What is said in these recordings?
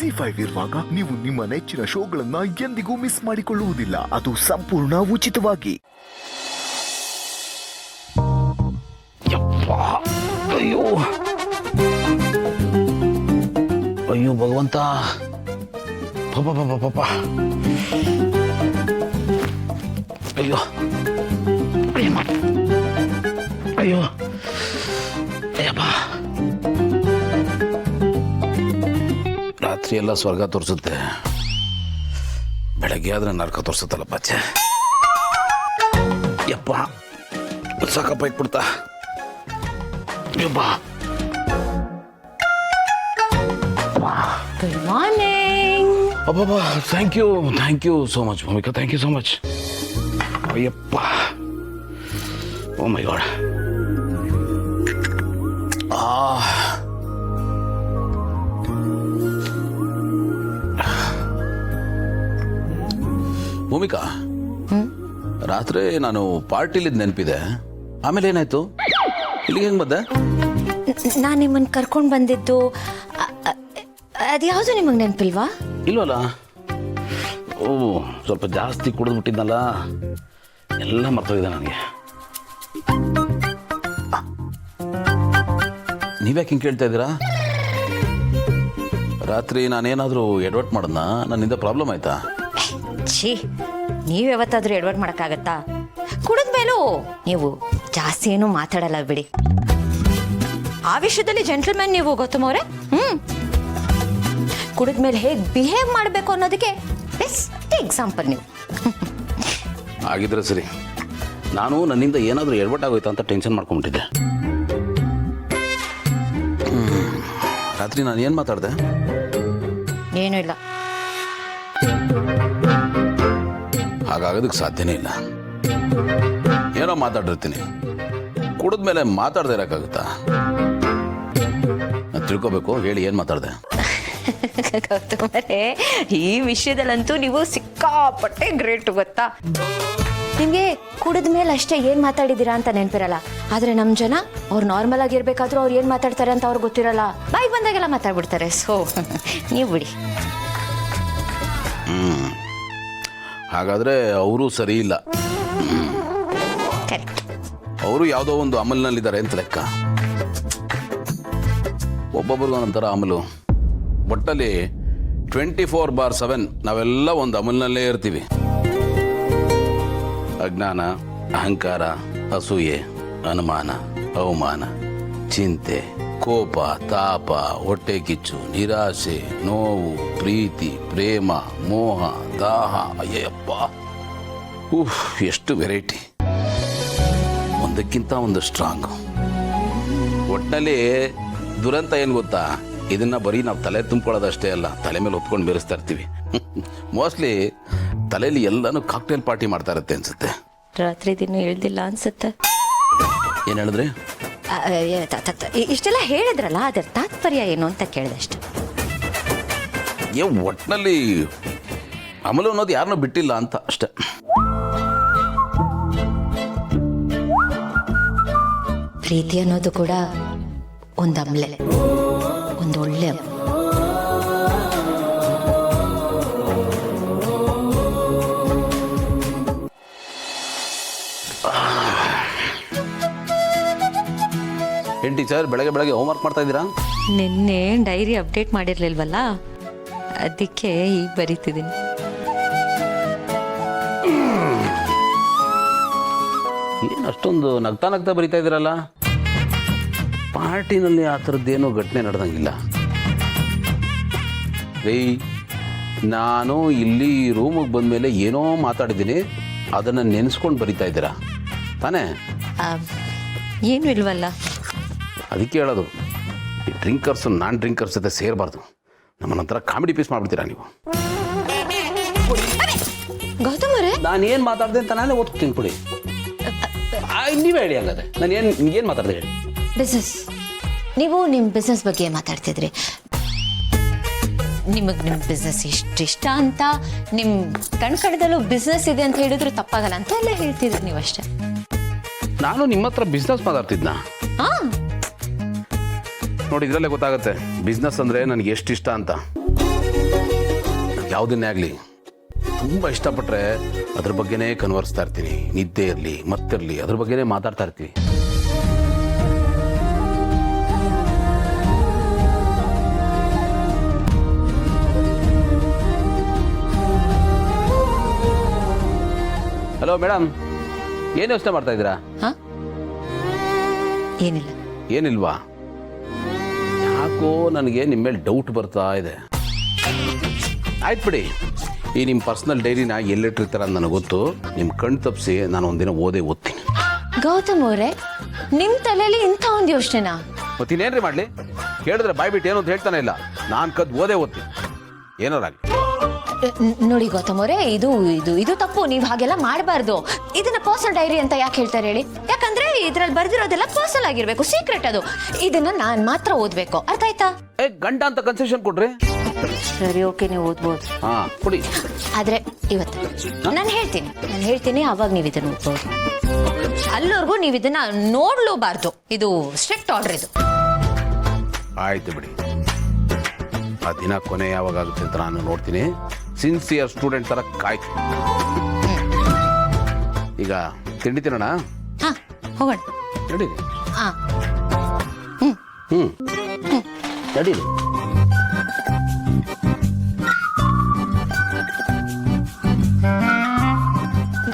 ZEE5 ಇರುವಾಗ ನೀವು ನಿಮ್ಮ ನೆಚ್ಚಿನ ಶೋಗಳನ್ನ ಎಂದಿಗೂ ಮಿಸ್ ಮಾಡಿಕೊಳ್ಳುವುದಿಲ್ಲ. ಅದು ಸಂಪೂರ್ಣ ಉಚಿತವಾಗಿ. ಅಯ್ಯೋ ಅಯ್ಯೋ ಭಗವಂತ, ಪಾಪ ಪಾಪ ಪಾಪ, ಅಯ್ಯೋ ಅಯ್ಯೋ ಅಯ್ಯಪ್ಪ. ರಾತ್ರಿ ಎಲ್ಲ ಸ್ವರ್ಗ ತೋರಿಸುತ್ತೆ, ಬೆಳಗ್ಗೆ ಆದ್ರೆ ನರಕ ತೋರಿಸುತ್ತಲ್ಲ ಪಾಚೆ. ಯಪ್ಪ ಸಾಕಪ್ಪ ಇಟ್ಬಿಡ್ತಾ. ಯಪ್ಪ ಗುಡ್ ಮಾರ್ನಿಂಗ್. ಅಬ್ಬಬ್ಬಾ, thank you so much Bhoomika, thank you so much. ಅಯ್ಯಪ್ಪ, ಓ ಮೈ ಗಾಡ್. ಭೂಮಿಕಾ, ರಾತ್ರಿ ನಾನು ಪಾರ್ಟಿಲಿದ್ ನೆನಪಿದೆ, ಆಮೇಲೆ ಏನಾಯ್ತು? ಇಲ್ಲಿಗೆ ಹೆಂಗ್ ಬಂದೆ? ನಾನು ನಿಮ್ಮನ್ನ ಕರ್ಕೊಂಡು ಬಂದಿದ್ದು ಅದ್ಯಾವುದು ನಿಮಗೆ ನೆನಪಿಲ್ವಾ? ಇಲ್ವಲ್ಲ. ಓ, ಸ್ವಲ್ಪ ಜಾಸ್ತಿ ಕುಡಿದ್ಬಿಟ್ಟಿದ್ನಲ್ಲ, ಎಲ್ಲ ಮರ್ತೋಗಿದೆ ನನಗೆ. ನೀವ್ಯಾಕೆ ಹಿಂಗೆ ಕೇಳ್ತಾ ಇದ್ದೀರಾ? ರಾತ್ರಿ ನಾನೇನಾದರೂ ಎಡ್ವರ್ಟ್ ಮಾಡದ್ನಾ? ನನ್ನಿಂದ ಪ್ರಾಬ್ಲಮ್ ಆಯ್ತಾ? ಛೀ, ನೀವು ಯಾವತ್ತಾದ್ರೂ ಎಡ್ವರ್ಟ್ ಮಾಡೋಕ್ಕಾಗತ್ತಾ? ಕುಡಿದ್ಮೇಲೂ ನೀವು ಜಾಸ್ತಿ ಏನೂ ಮಾತಾಡಲ್ಲ ಬಿಡಿ. ಆ ವಿಷಯದಲ್ಲಿ ಜೆಂಟಲ್ಮ್ಯಾನ್ ನೀವು ಗೌತಮ್ ಅವರೇ. ಕುಡಿದ್ಮೇಲೆ ಹೇಗೆ ಬಿಹೇವ್ ಮಾಡಬೇಕು ಅನ್ನೋದಕ್ಕೆ ಬೆಸ್ಟ್ ಎಕ್ಸಾಂಪಲ್ ನೀವು. ಆಗಿದ್ರೆ ಸರಿ. ನಾನು ನನ್ನಿಂದ ಏನಾದರೂ ಎಡ್ವರ್ಟ್ ಆಗೋಯ್ತಾ ಅಂತ ಟೆನ್ಷನ್ ಮಾಡ್ಕೊಂಡ್ಬಿಟ್ಟಿದ್ದೆ. ರಾತ್ರಿ ನಾನು ಏನು ಮಾತಾಡಿದೆ? ಏನೂ ಇಲ್ಲ. ಹಾಗಾಗೋದಕ್ಕೆ ಸಾಧ್ಯನೇ ಇಲ್ಲ. ಏನೋ ಮಾತಾಡಿರ್ತೀನಿ, ಕುಡಿದ್ಮೇಲೆ ಮಾತಾಡದೆ ಇರೋಕ್ಕಾಗುತ್ತಾ? ನಾನು ತಿಳ್ಕೊಬೇಕು, ಹೇಳಿ ಏನು ಮಾತಾಡಿದೆ? ಗೌತಮರೇ, ಈ ವಿಷಯದಲ್ಲಂತೂ ನೀವು ಸಿಕ್ಕಾಪಟ್ಟೆ ಗ್ರೇಟ್ ಗೊತ್ತಾ. ನಿಮಗೆ ಕುಡಿದ ಮೇಲೆ ಅಷ್ಟೇ ಏನು ಮಾತಾಡಿದ್ದೀರಾ ಅಂತ ನೆನಪಿರಲ್ಲ, ಆದರೆ ನಮ್ಮ ಜನ ಅವ್ರು ನಾರ್ಮಲ್ ಆಗಿರ್ಬೇಕಾದ್ರೂ ಅವ್ರು ಏನು ಮಾತಾಡ್ತಾರೆ ಅಂತ ಅವ್ರಿಗೆ ಗೊತ್ತಿರಲ್ಲ, ಬಾಯಿಗೆ ಬಂದಾಗೆಲ್ಲ ಮಾತಾಡ್ಬಿಡ್ತಾರೆ. ಸೊ ನೀವು ಬಿಡಿ. ಹಾಗಾದರೆ ಅವರು ಸರಿ ಇಲ್ಲ. ಕರೆಕ್ಟ್. ಅವರು ಯಾವುದೋ ಒಂದು ಅಮಲ್ನಲ್ಲಿದ್ದಾರೆ ಅಂತ ಲೆಕ್ಕ. ಒಬ್ಬೊಬ್ರಿಗೂ ಒಂಥರ ಅಮಲು. ಒಟ್ಟಲ್ಲಿ 24/7 ನಾವೆಲ್ಲ ಒಂದು ಅಮಲ್ನಲ್ಲೇ ಇರ್ತೀವಿ. ಅಜ್ಞಾನ, ಅಹಂಕಾರ, ಅಸೂಯೆ, ಅನುಮಾನ, ಅವಮಾನ, ಚಿಂತೆ, ಕೋಪ, ತಾಪ, ಹೊಟ್ಟೆ ಕಿಚ್ಚು, ನಿರಾಶೆ, ನೋವು, ಪ್ರೀತಿ, ಪ್ರೇಮ, ಮೋಹ, ದಾಹ. ಅಯ್ಯಪ್ಪ, ಎಷ್ಟು ವೆರೈಟಿ, ಒಂದಕ್ಕಿಂತ ಒಂದು ಸ್ಟ್ರಾಂಗು. ಒಟ್ಟಿನಲ್ಲಿ ದುರಂತ ಏನು ಗೊತ್ತಾ, ಇದನ್ನ ಬರೀ ನಾವು ತಲೆ ತುಂಬ್ಕೊಳ್ಳೋದಷ್ಟೇ ಅಲ್ಲ, ತಲೆ ಮೇಲೆ ಹೊತ್ಕೊಂಡು ಬೇರಿಸ್ತಾ ಇರ್ತೀವಿ. ಮೋಸ್ಟ್ಲಿ ತಲೆಯಲ್ಲಿ ಎಲ್ಲಾನು ಕಾಕ್ಟೇಲ್ ಪಾರ್ಟಿ ಮಾಡ್ತಾ ಇರುತ್ತೆ ಅನ್ಸುತ್ತೆ. ರಾತ್ರಿ ದಿನ ಹೇಳ್ದಿಲ್ಲ ಅನ್ಸುತ್ತೆ. ಏನು ಹೇಳಿದ್ರಿ? ಇಷ್ಟೆಲ್ಲ ಹೇಳಿದ್ರಲ್ಲ, ಅದರ ತಾತ್ಪರ್ಯ ಏನು ಅಂತ ಕೇಳಿದಷ್ಟು. ಒಟ್ಟಿನಲ್ಲಿ ಅಮಲು ಅನ್ನೋದು ಯಾರನ್ನೂ ಬಿಟ್ಟಿಲ್ಲ ಅಂತ ಅಷ್ಟೆ. ಪ್ರೀತಿ ಅನ್ನೋದು ಕೂಡ ಒಂದು ಅಮ್ಲೆ, ಒಂದು ಒಳ್ಳೆ ಏನು ಟೀಚರ್, ಬೆಳಗ್ಗೆ ಬೆಳಗ್ಗೆ ಹೋಮ್ವರ್ಕ್ ಮಾಡ್ತಾ ಇದ್ದೀರಾ? ನಿನ್ನೆ ಡೈರಿ ಅಪ್ಡೇಟ್ ಮಾಡಿರ್ಲಿಲ್ವಲ್ಲ, ಅದಕ್ಕೆ ಈಗ ಬರೀತಿದ್ದೀನಿ. ಏನು ಅಷ್ಟೊಂದು ನಗ್ತಾ ನಗ್ತಾ ಬರೀತಾ ಇದ್ದೀರಲ್ಲ? ಪಾರ್ಟಿನಲ್ಲಿ ಆ ಥರದ್ದೇನೋ ಘಟನೆ ನಡೆದಂಗಿಲ್ಲ. ರೀ, ನಾನು ಇಲ್ಲಿ ರೂಮಿಗೆ ಬಂದಮೇಲೆ ಏನೋ ಮಾತಾಡಿದ್ದೀನಿ, ಅದನ್ನು ನೆನೆಸ್ಕೊಂಡು ಬರಿತಾ ಇದ್ದೀರಾ ತಾನೇ? ಏನು ಇಲ್ವಲ್ಲ. ಅದಕ್ಕೆ ಹೇಳೋದು, ಈ ಡ್ರಿಂಕರ್ಸು ನಾನ್ ಡ್ರಿಂಕರ್ಸ್ ಜೊತೆ ಸೇರಬಾರ್ದು. ನಮ್ಮನ್ನೊಂಥರ ಕಾಮಿಡಿ ಪೀಸ್ ಮಾಡಿಬಿಡ್ತೀರಾ ನೀವು. ಗೌತಮ್ ಅವರೇ, ನಾನು ಏನು ಮಾತಾಡಿದೆ ಅಂತ ನಾನೇ ಓದ್ತೀನಿ ಕೊಡಿ. ನೀವೇ ಹೇಳಿ. ಹಂಗಾದ್ರೆ ನಾನು ಏನು ಮಾತಾಡಿದೆ ಹೇಳಿ. ಬಿಸ್ನೆಸ್, ನೀವು ನಿಮ್ಮ ಬಿಸ್ನೆಸ್ ಬಗ್ಗೆ ಮಾತಾಡ್ತಿದ್ರಿ. ನಿಮಗೆ ನಿಮ್ಮ ಬಿಸ್ನೆಸ್ ಇಷ್ಟ ಅಂತ ನಿಮ್ಮ ಕಣ್ಕಣದಲ್ಲೂ ಬಿಸ್ನೆಸ್ ಇದೆ ಅಂತ ಹೇಳಿದ್ರು ತಪ್ಪಾಗಲ್ಲ ಅಂತ ಎಲ್ಲ ಹೇಳ್ತಿದ್ರಿ ನೀವಷ್ಟೇ. ನಾನು ನಿಮ್ಮ ಹತ್ರ ಬಿಸ್ನೆಸ್ ಮಾತಾಡ್ತಿದ್ನಾ? ಹಾಂ, ನೋಡಿ, ಇದರಲ್ಲೇ ಗೊತ್ತಾಗುತ್ತೆ ಬಿಸ್ನೆಸ್ ಅಂದರೆ ನನಗೆ ಎಷ್ಟು ಇಷ್ಟ ಅಂತ. ಯಾವುದನ್ನೇ ಆಗಲಿ ತುಂಬ ಇಷ್ಟಪಟ್ಟರೆ ಅದ್ರ ಬಗ್ಗೆನೇ ಕನ್ವರ್ಸ್ತಾ ಇರ್ತೀನಿ. ನಿದ್ದೆ ಇರಲಿ ಮತ್ತಿರಲಿ ಅದ್ರ ಬಗ್ಗೆನೇ ಮಾತಾಡ್ತಾ ಇರ್ತೀವಿ. ಹಲೋ ಮೇಡಮ್, ಏನು ಯೋಚನೆ ಮಾಡ್ತಾ ಇದ್ದೀರಾ? ಹಾಂ, ಏನಿಲ್ಲ. ಏನಿಲ್ವಾ? ಯಾಕೋ ನನಗೆ ನಿಮ್ಮ ಮೇಲೆ ಡೌಟ್ ಬರ್ತಾ ಇದೆ. ಆಯ್ತು ಬಿಡಿ, ಈ ನಿಮ್ಮ ಪರ್ಸ್ನಲ್ ಡೈರಿನ ಎಲ್ಲಿಟ್ಟಿರ್ತಾರ ಅಂತ ನನಗೆ ಗೊತ್ತು. ನಿಮ್ಮ ಕಣ್ಣು ತಪ್ಪಿಸಿ ನಾನು ಒಂದಿನ ಓದ್ತೀನಿ. ಗೌತಮ್ ಅವರೇ, ನಿಮ್ಮ ತಲೆಯಲ್ಲಿ ಇಂಥ ಒಂದು ಯೋಚನೆನಾ? ಮತ್ತಿನ್ನೇನ್ರಿ ಮಾಡಲಿ? ಕೇಳಿದ್ರೆ ಬಾಯ್ಬಿಟ್ಟು ಏನು ಅಂತ ಹೇಳ್ತಾನೆ ಇಲ್ಲ. ನಾನು ಕದ್ದು ಓದ್ತೀನಿ, ಏನಾರಾಗಲಿ. ನೋಡಿ ಗೌತಮ್ ಅವರೇ, ಇದು ಇದು ಇದು ತಪ್ಪು. ನೀವು ಹಾಗೆಲ್ಲ ಮಾಡಬಾರ್ದು. ಇದನ್ನ ಪರ್ಸನಲ್ ಡೈರಿ ಅಂತ ಯಾಕೆ ಹೇಳ್ತಾರೆ ಹೇಳಿ? ಯಾಕಂದ್ರೆ ಇದ್ರಲ್ಲಿ ಬರ್ದಿರೋದೆಲ್ಲ ಪರ್ಸನಲ್ ಆಗಿರ್ಬೇಕು, ಸೀಕ್ರೆಟ್ ಅದು. ಇದನ್ನ ನಾನು ಮಾತ್ರ ಓದ್ಬೇಕು, ಅರ್ಥ ಆಯ್ತಾ? ಗಂಟ ಅಂತ ಕನ್ಸೆಷನ್ ಕೊಡ್ರಿ. ಸರಿ, ಓಕೆ, ನೀವು ಓದ್ಬೋದು. ಹಾ, ಕೊಡಿ. ಆದ್ರೆ ಇವತ್ತು ನಾನು ಹೇಳ್ತೀನಿ, ಅವಾಗ ನೀವು ಇದನ್ನ ಓದ್ಬೋದು. ಅಲ್ಲಿವರೆಗೂ ನೀವು ಇದನ್ನ ನೋಡ್ಲೂಬಾರ್ದು. ಇದು ಸ್ಟ್ರಿಕ್ಟ್ ಆರ್ಡರ್ ಇದು. ಆಯ್ತು ಬಿಡಿ, ಆ ದಿನ ಕೊನೆ ಯಾವಾಗ ಆಗುತ್ತೆ ಅಂತ ನಾನು ನೋಡ್ತೀನಿ. ಸಿನ್ಸಿಯರ್ ಸ್ಟೂಡೆಂಟ್ ತರ ಕಾಯ್ತು. ಈಗ ತಿಂಡಿ ತಿನ್ನೋಣ? ಹಾ, ಹೋಗೋಣ. ನಡೀರಿ. ಹಾ, ನಡೀರಿ.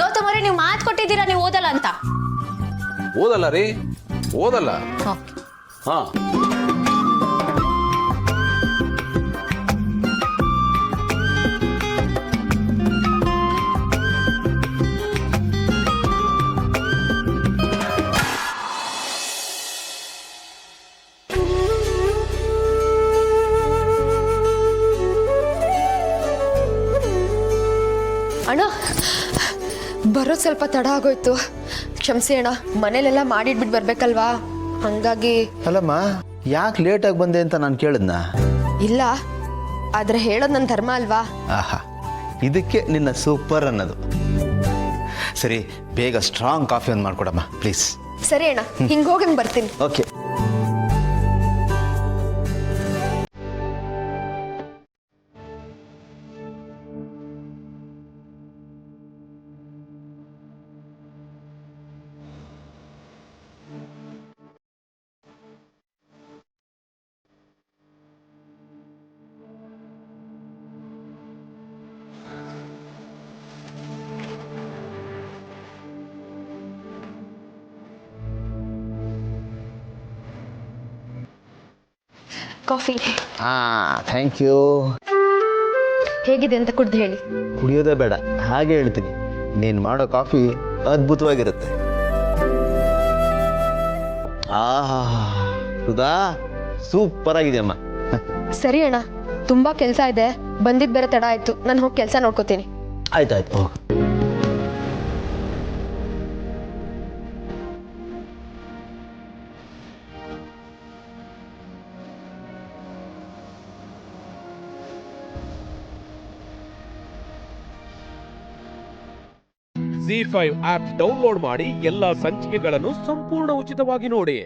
ಗೌತಮ್ ಅವರೇ, ನೀವು ಮಾತು ಕೊಟ್ಟಿದ್ದೀರಾ ನೀವು ಓದಲ್ಲ ಅಂತ. ಓದಲ್ಲ ರೀ, ಓದಲ್ಲ. ಓಕೆ. ಹಾ, ಅಣ್ಣ, ಬರೋದು ಸ್ವಲ್ಪ ತಡ ಆಗೋಯ್ತು, ಕ್ಷಮಿಸಿ ಅಣ್ಣ. ಮನೇಲೆಲ್ಲ ಮಾಡಿಟ್ಬಿಟ್ಟು ಬರ್ಬೇಕಲ್ವಾ, ಹಂಗಾಗಿ. ಅಲ್ಲಮ್ಮ, ಯಾಕೆ ಲೇಟಾಗಿ ಬಂದೆ ಅಂತ ನಾನು ಕೇಳಿದ್ನ? ಇಲ್ಲ, ಆದ್ರೆ ಹೇಳೋದು ನನ್ನ ಧರ್ಮ ಅಲ್ವಾ? ಆಹಾ, ಇದಕ್ಕೆ ನಿನ್ನ ಸೂಪರ್ ಅನ್ನೋದು. ಸರಿ, ಬೇಗ ಸ್ಟ್ರಾಂಗ್ ಕಾಫಿ ಒಂದು ಮಾಡ್ಕೊಡಮ್ಮ ಪ್ಲೀಸ್. ಸರಿ ಅಣ್ಣ, ಹಿಂಗೆ ಹೋಗಿ ಬರ್ತೀನಿ. ಓಕೆ. Coffee thank you. ಹೇಗಿದೆ ಅಂತ ಕುಡ್ದು ಹೇಳಿ. ಕುಡಿಯೋದೇ ಬೇಡ, ಹಾಗೆ ಹೇಳ್ತೀನಿ. ನೀನು ಮಾಡೋ ಕಾಫಿ ಅದ್ಭುತವಾಗಿರುತ್ತೆ. ಆಹಾ, ಸುಧಾ, ಸೂಪರ್ ಆಗಿದೆಯಮ್ಮ. ಸರಿ ಅಣ್ಣ, ತುಂಬಾ ಕೆಲಸ ಇದೆ, ಬಂದಿದ್ದು ಬೇರೆ ತಡ ಆಯ್ತು. ನಾನು ಹೋಗಿ ಕೆಲಸ ನೋಡ್ಕೋತೀನಿ. ಆಯ್ತಾಯ್ತು. ZEE5 ಆಪ್ ಡೌನ್ಲೋಡ್ ಮಾಡಿ ಎಲ್ಲಾ ಸಂಚಿಕೆಗಳನ್ನು ಸಂಪೂರ್ಣ ಉಚಿತವಾಗಿ ನೋಡಿ.